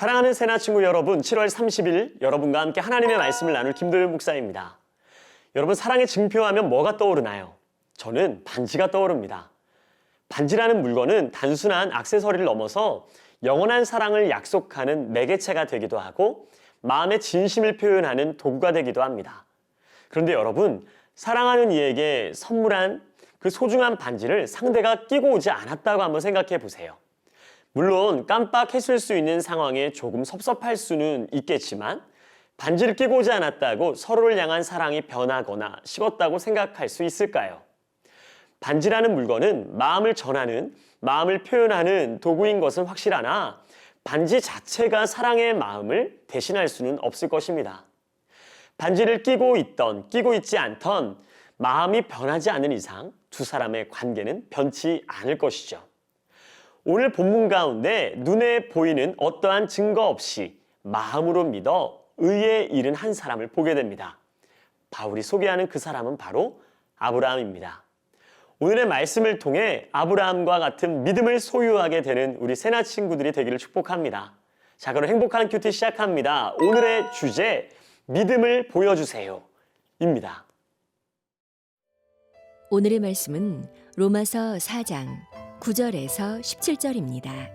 사랑하는 새나 친구 여러분, 7월 30일 여러분과 함께 하나님의 말씀을 나눌 김도윤 목사입니다. 여러분, 사랑의 증표하면 뭐가 떠오르나요? 저는 반지가 떠오릅니다. 반지라는 물건은 단순한 액세서리를 넘어서 영원한 사랑을 약속하는 매개체가 되기도 하고 마음의 진심을 표현하는 도구가 되기도 합니다. 그런데 여러분, 사랑하는 이에게 선물한 그 소중한 반지를 상대가 끼고 오지 않았다고 한번 생각해 보세요. 물론 깜빡했을 수 있는 상황에 조금 섭섭할 수는 있겠지만 반지를 끼고 오지 않았다고 서로를 향한 사랑이 변하거나 식었다고 생각할 수 있을까요? 반지라는 물건은 마음을 전하는, 마음을 표현하는 도구인 것은 확실하나 반지 자체가 사랑의 마음을 대신할 수는 없을 것입니다. 반지를 끼고 있던, 끼고 있지 않던 마음이 변하지 않는 이상 두 사람의 관계는 변치 않을 것이죠. 오늘 본문 가운데 눈에 보이는 어떠한 증거 없이 마음으로 믿어 의에 이른 한 사람을 보게 됩니다. 바울이 소개하는 그 사람은 바로 아브라함입니다. 오늘의 말씀을 통해 아브라함과 같은 믿음을 소유하게 되는 우리 새나 친구들이 되기를 축복합니다. 자, 그럼 행복한 큐티 시작합니다. 오늘의 주제, 믿음을 보여주세요 입니다. 오늘의 말씀은 로마서 4장 9절에서 17절입니다.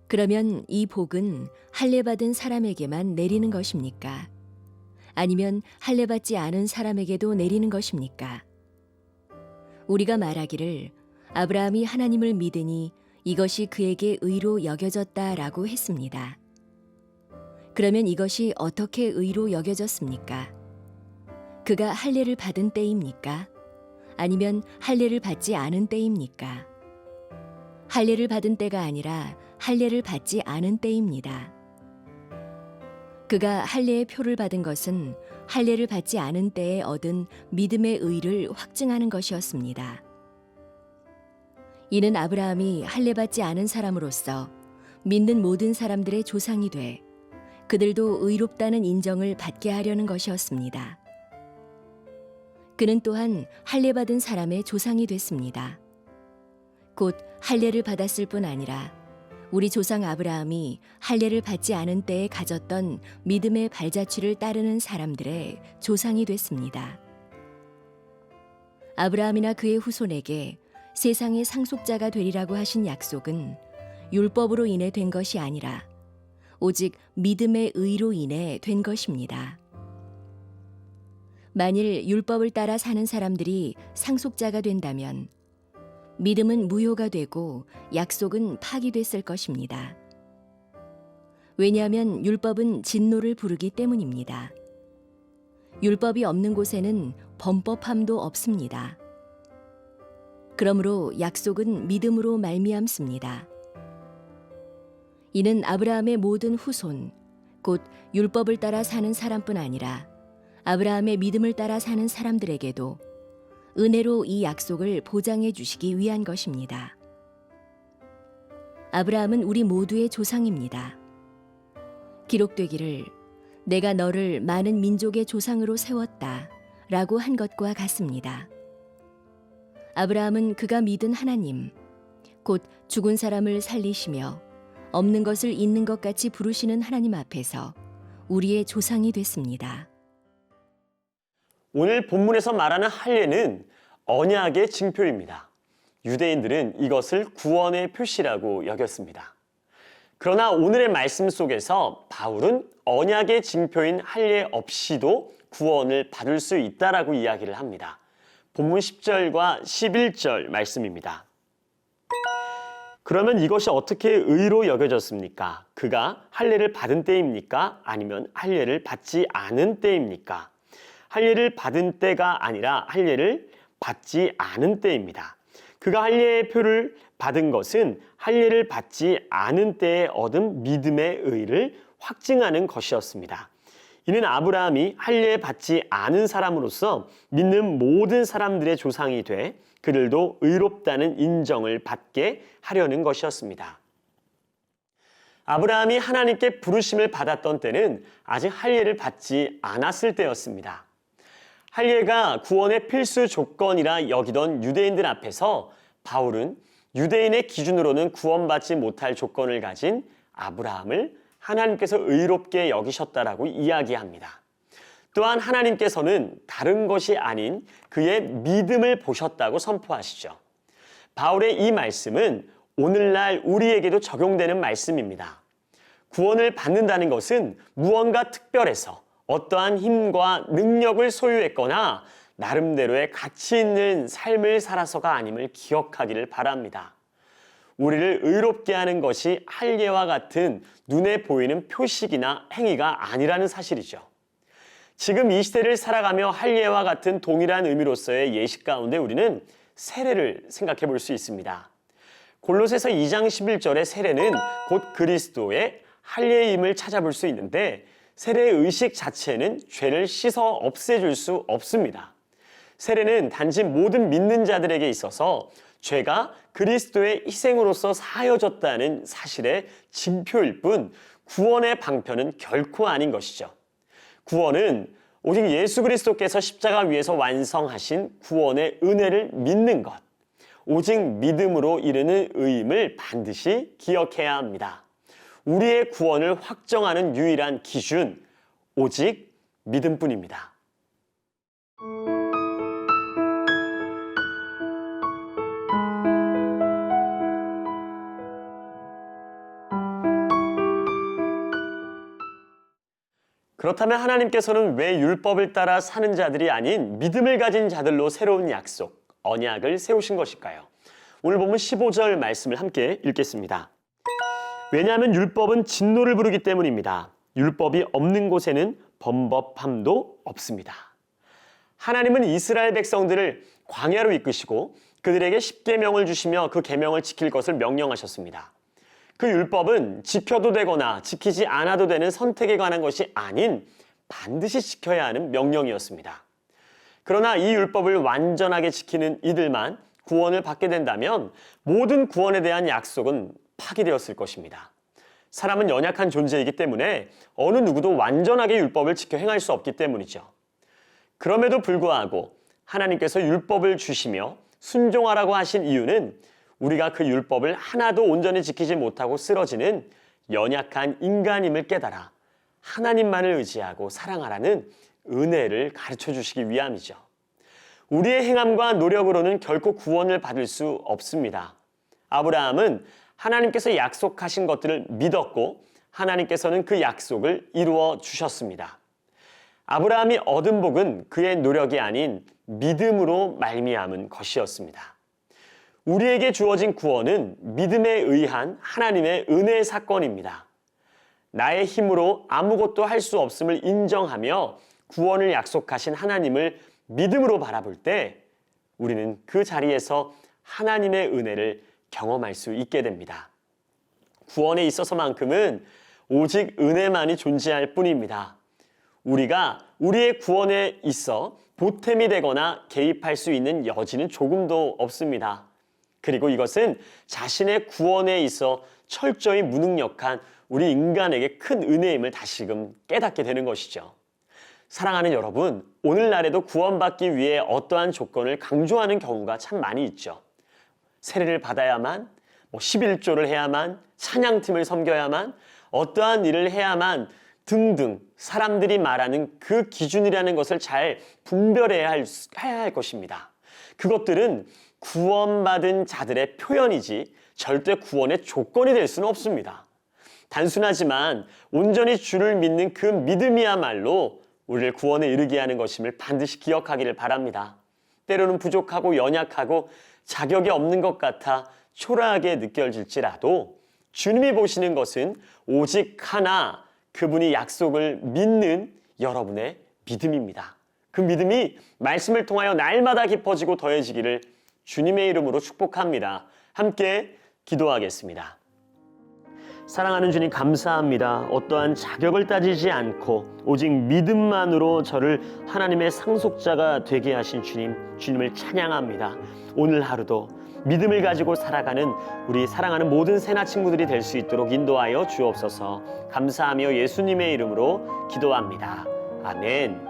그러면 이 복은 할례받은 사람에게만 내리는 것입니까? 아니면 할례받지 않은 사람에게도 내리는 것입니까? 우리가 말하기를 아브라함이 하나님을 믿으니 이것이 그에게 의로 여겨졌다라고 했습니다. 그러면 이것이 어떻게 의로 여겨졌습니까? 그가 할례를 받은 때입니까? 아니면 할례를 받지 않은 때입니까? 할례를 받은 때가 아니라 할례를 받지 않은 때입니다. 그가 할례의 표를 받은 것은 할례를 받지 않은 때에 얻은 믿음의 의를 확증하는 것이었습니다. 이는 아브라함이 할례받지 않은 사람으로서 믿는 모든 사람들의 조상이 돼 그들도 의롭다는 인정을 받게 하려는 것이었습니다. 그는 또한 할례받은 사람의 조상이 됐습니다. 곧 할례를 받았을 뿐 아니라 우리 조상 아브라함이 할례를 받지 않은 때에 가졌던 믿음의 발자취를 따르는 사람들의 조상이 됐습니다. 아브라함이나 그의 후손에게 세상의 상속자가 되리라고 하신 약속은 율법으로 인해 된 것이 아니라 오직 믿음의 의로 인해 된 것입니다. 만일 율법을 따라 사는 사람들이 상속자가 된다면 믿음은 무효가 되고 약속은 파기됐을 것입니다. 왜냐하면 율법은 진노를 부르기 때문입니다. 율법이 없는 곳에는 범법함도 없습니다. 그러므로 약속은 믿음으로 말미암습니다. 이는 아브라함의 모든 후손, 곧 율법을 따라 사는 사람뿐 아니라 아브라함의 믿음을 따라 사는 사람들에게도 은혜로 이 약속을 보장해 주시기 위한 것입니다. 아브라함은 우리 모두의 조상입니다. 기록되기를 내가 너를 많은 민족의 조상으로 세웠다 라고 한 것과 같습니다. 아브라함은 그가 믿은 하나님, 곧 죽은 사람을 살리시며 없는 것을 있는 것 같이 부르시는 하나님 앞에서 우리의 조상이 됐습니다. 오늘 본문에서 말하는 할례는 언약의 징표입니다. 유대인들은 이것을 구원의 표시라고 여겼습니다. 그러나 오늘의 말씀 속에서 바울은 언약의 징표인 할례 없이도 구원을 받을 수 있다라고 이야기를 합니다. 본문 10절과 11절 말씀입니다. 그러면 이것이 어떻게 의로 여겨졌습니까? 그가 할례를 받은 때입니까? 아니면 할례를 받지 않은 때입니까? 할례를 받은 때가 아니라 할례를 받지 않은 때입니다. 그가 할례의 표를 받은 것은 할례를 받지 않은 때에 얻은 믿음의 의를 확증하는 것이었습니다. 이는 아브라함이 할례 받지 않은 사람으로서 믿는 모든 사람들의 조상이 돼 그들도 의롭다는 인정을 받게 하려는 것이었습니다. 아브라함이 하나님께 부르심을 받았던 때는 아직 할례를 받지 않았을 때였습니다. 할례가 구원의 필수 조건이라 여기던 유대인들 앞에서 바울은 유대인의 기준으로는 구원받지 못할 조건을 가진 아브라함을 하나님께서 의롭게 여기셨다라고 이야기합니다. 또한 하나님께서는 다른 것이 아닌 그의 믿음을 보셨다고 선포하시죠. 바울의 이 말씀은 오늘날 우리에게도 적용되는 말씀입니다. 구원을 받는다는 것은 무언가 특별해서 어떠한 힘과 능력을 소유했거나 나름대로의 가치 있는 삶을 살아서가 아님을 기억하기를 바랍니다. 우리를 의롭게 하는 것이 할례와 같은 눈에 보이는 표식이나 행위가 아니라는 사실이죠. 지금 이 시대를 살아가며 할례와 같은 동일한 의미로서의 예식 가운데 우리는 세례를 생각해 볼 수 있습니다. 골로새서 2장 11절의 세례는 곧 그리스도의 할례임을 찾아볼 수 있는데 세례의 의식 자체는 죄를 씻어 없애줄 수 없습니다. 세례는 단지 모든 믿는 자들에게 있어서 죄가 그리스도의 희생으로서 사여졌다는 사실의 징표일 뿐 구원의 방편은 결코 아닌 것이죠. 구원은 오직 예수 그리스도께서 십자가 위에서 완성하신 구원의 은혜를 믿는 것, 오직 믿음으로 이르는 의임을 반드시 기억해야 합니다. 우리의 구원을 확정하는 유일한 기준, 오직 믿음뿐입니다. 그렇다면 하나님께서는 왜 율법을 따라 사는 자들이 아닌 믿음을 가진 자들로 새로운 약속, 언약을 세우신 것일까요? 오늘 본문 15절 말씀을 함께 읽겠습니다. 왜냐하면 율법은 진노를 부르기 때문입니다. 율법이 없는 곳에는 범법함도 없습니다. 하나님은 이스라엘 백성들을 광야로 이끄시고 그들에게 십계명을 주시며 그 계명을 지킬 것을 명령하셨습니다. 그 율법은 지켜도 되거나 지키지 않아도 되는 선택에 관한 것이 아닌 반드시 지켜야 하는 명령이었습니다. 그러나 이 율법을 완전하게 지키는 이들만 구원을 받게 된다면 모든 구원에 대한 약속은 파기되었을 것입니다. 사람은 연약한 존재이기 때문에 어느 누구도 완전하게 율법을 지켜 행할 수 없기 때문이죠. 그럼에도 불구하고 하나님께서 율법을 주시며 순종하라고 하신 이유는 우리가 그 율법을 하나도 온전히 지키지 못하고 쓰러지는 연약한 인간임을 깨달아 하나님만을 의지하고 사랑하라는 은혜를 가르쳐 주시기 위함이죠. 우리의 행함과 노력으로는 결코 구원을 받을 수 없습니다. 아브라함은 하나님께서 약속하신 것들을 믿었고 하나님께서는 그 약속을 이루어 주셨습니다. 아브라함이 얻은 복은 그의 노력이 아닌 믿음으로 말미암은 것이었습니다. 우리에게 주어진 구원은 믿음에 의한 하나님의 은혜의 사건입니다. 나의 힘으로 아무것도 할 수 없음을 인정하며 구원을 약속하신 하나님을 믿음으로 바라볼 때 우리는 그 자리에서 하나님의 은혜를 경험할 수 있게 됩니다. 구원에 있어서만큼은 오직 은혜만이 존재할 뿐입니다. 우리가 우리의 구원에 있어 보탬이 되거나 개입할 수 있는 여지는 조금도 없습니다. 그리고 이것은 자신의 구원에 있어 철저히 무능력한 우리 인간에게 큰 은혜임을 다시금 깨닫게 되는 것이죠. 사랑하는 여러분, 오늘날에도 구원받기 위해 어떠한 조건을 강조하는 경우가 참 많이 있죠. 세례를 받아야만, 11조를 해야만, 찬양팀을 섬겨야만, 어떠한 일을 해야만 등등 사람들이 말하는 그 기준이라는 것을 잘 분별해야 할 것입니다. 그것들은 구원받은 자들의 표현이지 절대 구원의 조건이 될 수는 없습니다. 단순하지만 온전히 주를 믿는 그 믿음이야말로 우리를 구원에 이르게 하는 것임을 반드시 기억하기를 바랍니다. 때로는 부족하고 연약하고 자격이 없는 것 같아 초라하게 느껴질지라도 주님이 보시는 것은 오직 하나, 그분이 약속을 믿는 여러분의 믿음입니다. 그 믿음이 말씀을 통하여 날마다 깊어지고 더해지기를 주님의 이름으로 축복합니다. 함께 기도하겠습니다. 사랑하는 주님, 감사합니다. 어떠한 자격을 따지지 않고 오직 믿음만으로 저를 하나님의 상속자가 되게 하신 주님을 찬양합니다. 오늘 하루도 믿음을 가지고 살아가는 우리 사랑하는 모든 새나 친구들이 될 수 있도록 인도하여 주옵소서. 감사하며 예수님의 이름으로 기도합니다. 아멘.